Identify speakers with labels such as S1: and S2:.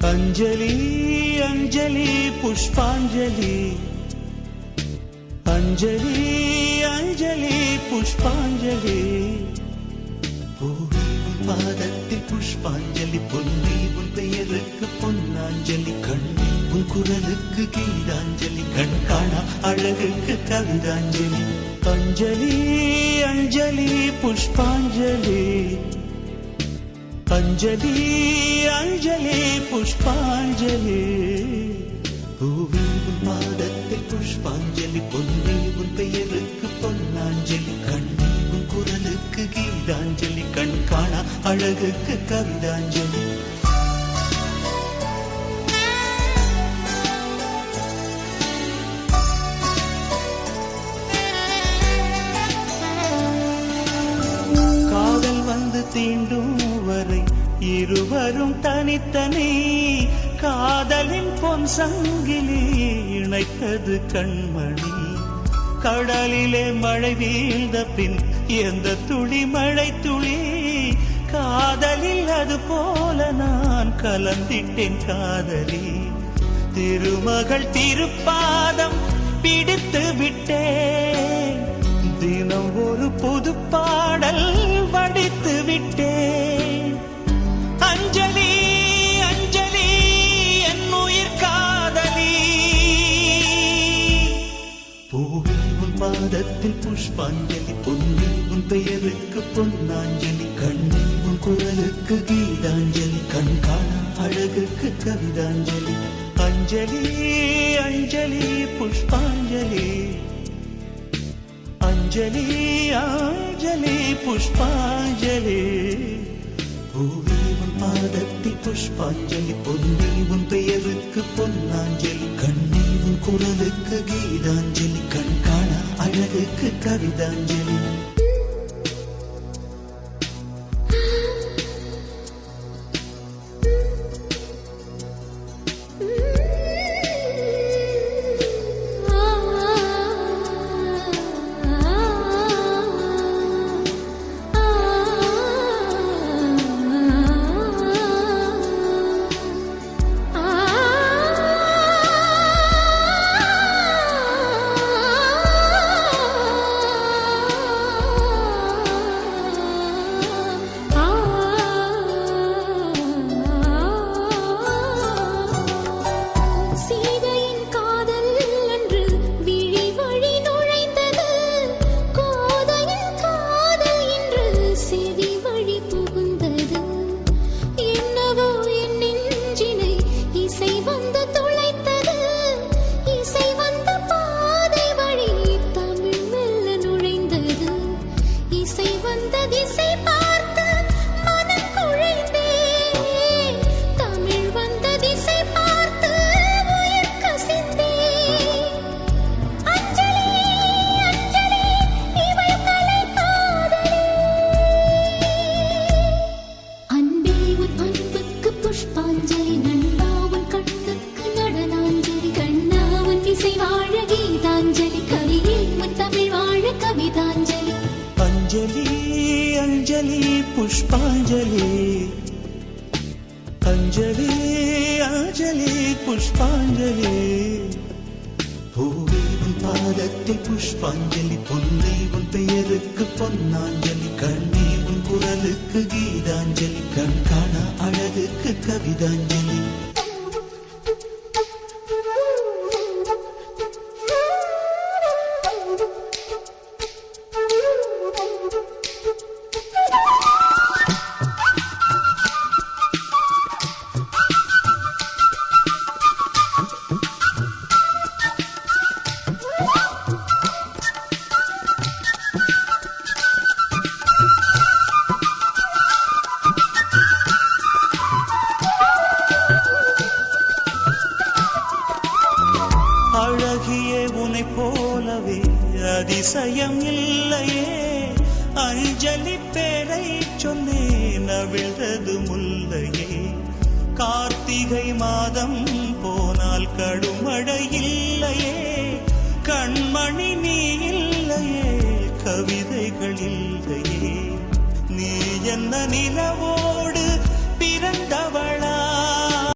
S1: अंजलि अंजलि पुष्पांजलि अंजलि अंजलि पुष्पांजलि பூவே உன் பாதத்தில் புஷ்பாஞ்சலி பொன்னே உன் பெயருக்கு பொன்னாஞ்சலி கண்ணே உன் குரலுக்கு கீதாஞ்சலி கண் காணா அழகுக்கு கவிதாஞ்சலி अंजलि अंजलि पुष्पांजलि अंजलि अंजलि पुष्पांजलि பூவே உன் பாதத்தில் புஷ்பாஞ்சலி பொன்னே உன் பெயருக்கு பொன்னாஞ்சலி கண்ணே உன் குரலுக்கு கீதாஞ்சலி கண் காணா அழகுக்கு கவிதாஞ்சலி காதல் வந்து தீண்டும் வரை இருவரும் தனித்தனி காதலின் பொன் சங்கிலி இணைத்தது கண்மணி கடலிலே மழை வீழ்ந்த பின் எந்த துளி மழை துளி காதலில் அது போல நான் கலந்திட்டேன் காதலி திருமகள் திருப்பாதம் பிடித்து விட்டேன் தினம் ஒரு புது பாடல் வடித்து விட்டேன் अंजलि अंजलि என் உயிர் காதலி பூவே உன் பாதத்தில் புஷ்பாஞ்சலி பொன்னே உன் பெயருக்கு பொன்னாஞ்சலி கண்ணே உன் குரலுக்கு கீதாஞ்சலி கண் காணா அழகுக்கு கவிதாஞ்சலி अंजलि अंजलि पुष्पांजलि अंजलि अंजलि पुष्पांजलि பூவே உன் பாதத்தில் புஷ்பாஞ்சலி பொன்னே உன் பெயருக்கு பொன்னாஞ்சலி கண்ணே உன் குரலுக்கு கீதாஞ்சலி கண் காணா அழகுக்கு கவிதாஞ்சலி अंजलि पुष्पांजलि अंजलि अंजलि पुष्पांजलि பூவே உன் பாதத்தில் புஷ்பாஞ்சலி பொன்னே உன் பெயருக்கு பொன்னாஞ்சலி கண்ணே உன் குரலுக்கு கீதாஞ்சலி கண் காணா அழகுக்கு கவிதாஞ்சலி அதிசயம் இல்லையே அஞ்சலி பேரை சொன்னேன் அவிழ்ந்தது முல்லையே கார்த்திகை மாதம் போனால் கடுமழை இல்லையே கண்மணி நீ இல்லையே கவிதைகள் இல்லையே நீ என்ன நிலவோடு